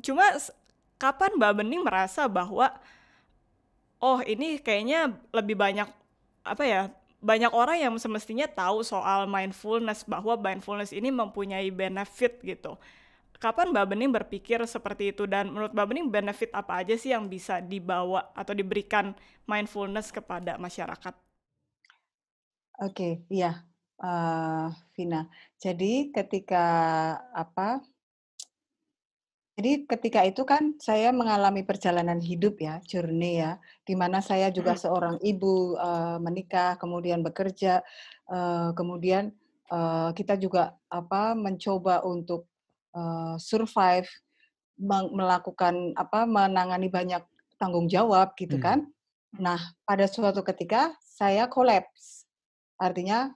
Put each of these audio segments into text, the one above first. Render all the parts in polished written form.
Cuma kapan Mbak Bening merasa bahwa oh ini kayaknya lebih banyak apa ya, banyak orang yang semestinya tahu soal mindfulness, bahwa mindfulness ini mempunyai benefit gitu. Kapan Mbak Bening berpikir seperti itu, dan menurut Mbak Bening benefit apa aja sih yang bisa dibawa atau diberikan mindfulness kepada masyarakat? Oke, iya, Vina. Jadi apa, ketika itu kan saya mengalami perjalanan hidup ya, journey ya, di mana saya juga Mm-mm. seorang ibu, menikah, kemudian bekerja, kemudian, kita juga mencoba untuk, survive, melakukan menangani banyak tanggung jawab gitu Hmm. kan. Nah, pada suatu ketika saya kolaps. Artinya,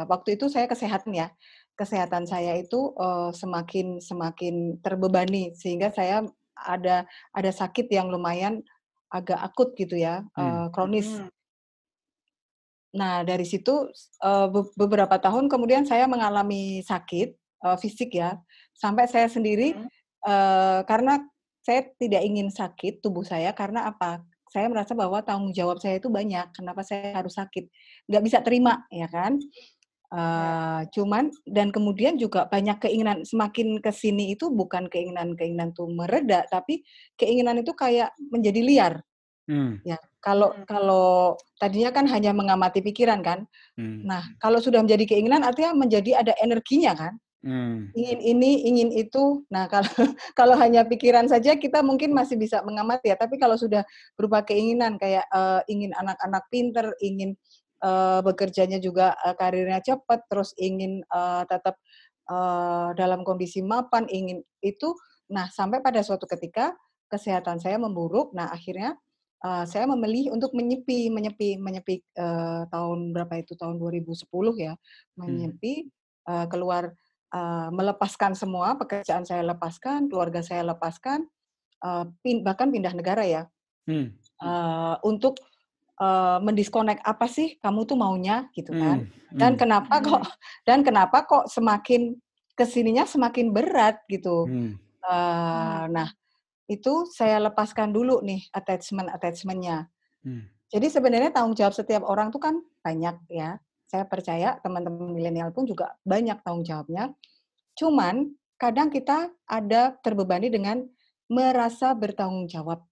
waktu itu saya kesehatan ya, kesehatan saya itu, semakin semakin terbebani sehingga saya ada sakit yang lumayan agak akut gitu ya, Hmm. kronis. Nah dari situ, beberapa tahun kemudian saya mengalami sakit, fisik ya, sampai saya sendiri, karena saya tidak ingin sakit tubuh saya karena apa, saya merasa bahwa tanggung jawab saya itu banyak, kenapa saya harus sakit, nggak bisa terima ya kan. Cuman dan kemudian juga banyak keinginan, semakin ke sini itu bukan keinginan-keinginan tuh mereda, tapi keinginan itu kayak menjadi liar. Hmm. Ya, kalau tadinya kan hanya mengamati pikiran kan. Hmm. Nah, kalau sudah menjadi keinginan artinya menjadi ada energinya kan. Hmm. Ingin ini, ingin itu. Nah, kalau kalau hanya pikiran saja kita mungkin masih bisa mengamati ya, tapi kalau sudah berupa keinginan kayak, ingin anak-anak pinter, ingin, bekerjanya juga, karirnya cepat, terus ingin, tetap, dalam kondisi mapan, ingin itu, nah sampai pada suatu ketika kesehatan saya memburuk, nah akhirnya, saya memilih untuk menyepi, tahun berapa itu, tahun 2010 ya, Hmm. menyepi, keluar, melepaskan semua, pekerjaan saya lepaskan, keluarga saya lepaskan, bahkan pindah negara ya, Hmm. untuk, mendiskonek, "Apa sih kamu tuh maunya?" Gitu Hmm. kan. Dan Hmm. kenapa kok semakin ke sininya semakin berat gitu. Hmm. Nah itu saya lepaskan dulu nih attachment-nya. Hmm. Jadi sebenarnya tanggung jawab setiap orang tuh kan banyak ya. Saya percaya teman-teman milenial pun juga banyak tanggung jawabnya. Cuman kadang kita ada terbebani dengan merasa bertanggung jawab.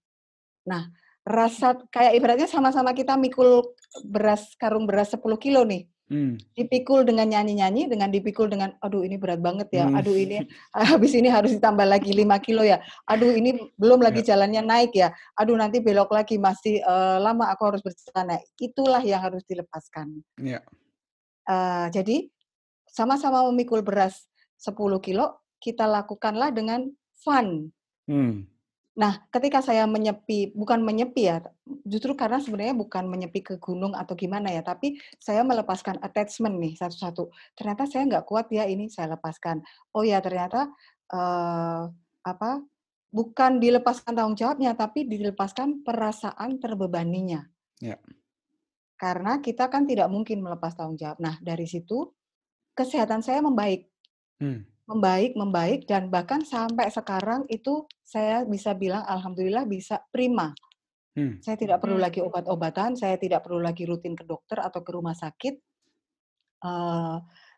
Nah, rasa kayak ibaratnya sama-sama kita mikul karung beras 10 kilo nih. Hmm. Dipikul dengan nyanyi-nyanyi, dengan dipikul dengan, "Aduh ini berat banget ya, Hmm. aduh ini habis ini harus ditambah lagi 5 kilo ya, aduh ini belum lagi Ya. jalannya naik ya, aduh nanti belok lagi masih, lama aku harus berjalan." Nah, itulah yang harus dilepaskan. Ya. Jadi sama-sama memikul beras 10 kilo, kita lakukanlah dengan fun. Hmm. Nah, ketika saya menyepi, bukan menyepi ya, justru karena sebenarnya bukan menyepi ke gunung atau gimana ya, tapi saya melepaskan attachment nih satu-satu. Ternyata saya nggak kuat ya ini, saya lepaskan. Oh ya ternyata, eee, apa, bukan dilepaskan tanggung jawabnya, tapi dilepaskan perasaan terbebaninya. Ya. Karena kita kan tidak mungkin melepas tanggung jawab. Nah, dari situ kesehatan saya membaik. Hmm. Membaik, dan bahkan sampai sekarang itu saya bisa bilang alhamdulillah bisa prima. Hmm. Saya tidak perlu lagi obat-obatan, saya tidak perlu lagi rutin ke dokter atau ke rumah sakit, eee,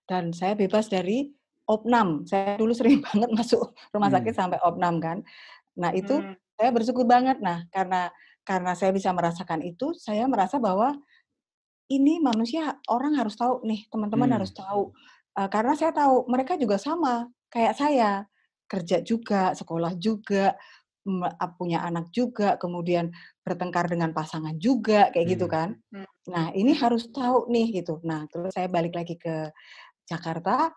dan saya bebas dari opnam. Saya dulu sering banget masuk rumah sakit Hmm. sampai opnam kan. Nah itu saya bersyukur banget. Nah karena saya bisa merasakan itu, saya merasa bahwa ini manusia, orang harus tahu nih, teman-teman Hmm. harus tahu, karena saya tahu mereka juga sama kayak saya, kerja juga, sekolah juga, punya anak juga, kemudian bertengkar dengan pasangan juga, kayak gitu Hmm. kan. Nah, ini harus tahu nih gitu. Nah, terus saya balik lagi ke Jakarta,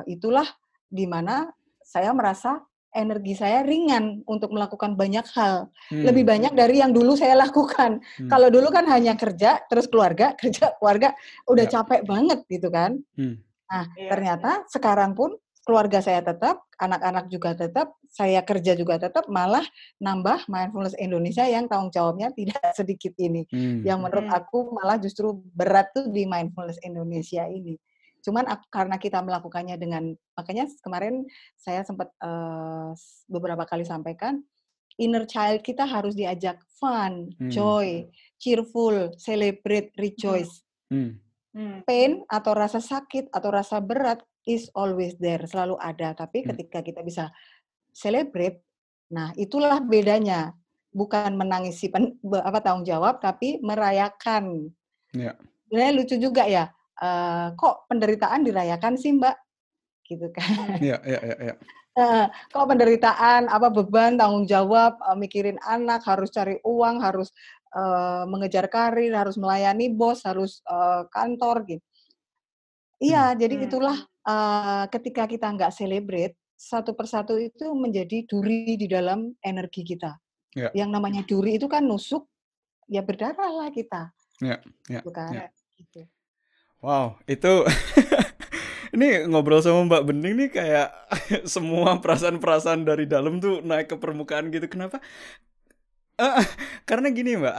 itulah di mana saya merasa energi saya ringan untuk melakukan banyak hal, lebih Hmm. banyak dari yang dulu saya lakukan. Hmm. Kalau dulu kan hanya kerja, terus keluarga, kerja, keluarga, udah Ya. capek banget gitu kan. Hmm. Nah, ternyata sekarang pun keluarga saya tetap, anak-anak juga tetap, saya kerja juga tetap, malah nambah Mindfulness Indonesia yang tanggung jawabnya tidak sedikit ini. Hmm. Yang menurut aku malah justru berat tuh di Mindfulness Indonesia ini. Cuman karena kita melakukannya dengan makanya kemarin saya sempat, beberapa kali sampaikan, inner child kita harus diajak fun, Hmm. joy, cheerful, celebrate, rejoice. Hmm. Pain atau rasa sakit atau rasa berat is always there, selalu ada. Tapi ketika kita bisa celebrate, nah itulah bedanya. Bukan menangisi tanggung jawab, tapi merayakan. Ya. Sebenarnya lucu juga ya, kok penderitaan dirayakan sih Mbak? Gitu kan. Iya. Kok penderitaan, beban, tanggung jawab, mikirin anak, harus cari uang, harus mengejar karir, harus melayani bos, harus kantor gitu. Iya, jadi itulah ketika kita nggak celebrate, satu persatu itu menjadi duri di dalam energi kita. Ya. Yang namanya duri itu kan nusuk, ya berdarahlah kita. Ya. Gitu kan. Ya. Gitu. Wow, itu ini ngobrol sama Mbak Bening nih kayak semua perasaan-perasaan dari dalam tuh naik ke permukaan gitu. Kenapa? Karena gini Mbak,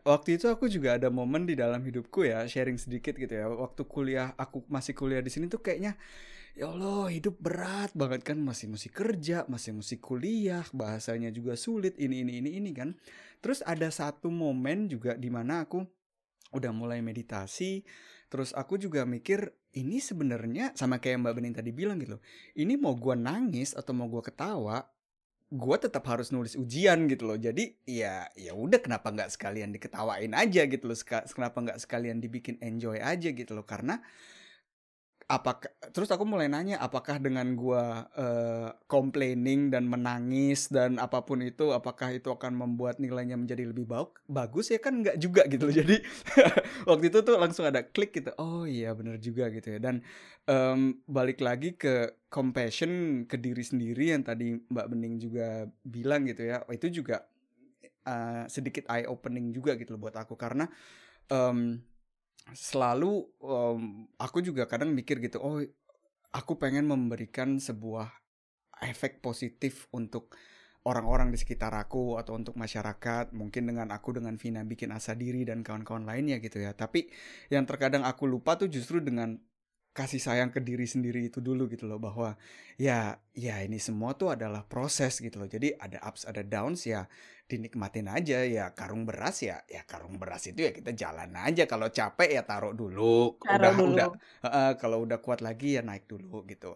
waktu itu aku juga ada momen di dalam hidupku ya, sharing sedikit gitu ya. Waktu kuliah, aku masih kuliah di sini tuh kayaknya, ya Allah hidup berat banget kan, masih mesti kerja, masih mesti kuliah, bahasanya juga sulit, ini kan. Terus ada satu momen juga di mana aku udah mulai meditasi, terus aku juga mikir, ini sebenarnya sama kayak Mbak Bening tadi bilang gitu. Ini mau gua nangis atau mau gua ketawa, gue tetap harus nulis ujian gitu loh. Jadi ya udah, kenapa nggak sekalian diketawain aja gitu loh, kenapa nggak sekalian dibikin enjoy aja gitu loh. Karena terus aku mulai nanya, apakah dengan gue complaining dan menangis dan apapun itu, apakah itu akan membuat nilainya menjadi lebih bagus? Ya kan nggak juga gitu loh. Jadi waktu itu tuh langsung ada klik gitu, oh iya bener juga gitu ya. Dan balik lagi ke compassion ke diri sendiri yang tadi Mbak Bening juga bilang gitu ya, itu juga sedikit eye opening juga gitu loh buat aku. Karena selalu aku juga kadang mikir gitu, oh aku pengen memberikan sebuah efek positif untuk orang-orang di sekitar aku atau untuk masyarakat, mungkin dengan Vina bikin Asa Diri dan kawan-kawan lainnya gitu ya. Tapi yang terkadang aku lupa tuh justru dengan kasih sayang ke diri sendiri itu dulu gitu loh, bahwa ya ini semua tuh adalah proses gitu loh. Jadi ada ups ada downs, ya dinikmatin aja. Ya karung beras karung beras itu ya kita jalan aja, kalau capek ya taruh dulu. Taruh dulu. Kalau udah kuat lagi ya naik dulu gitu.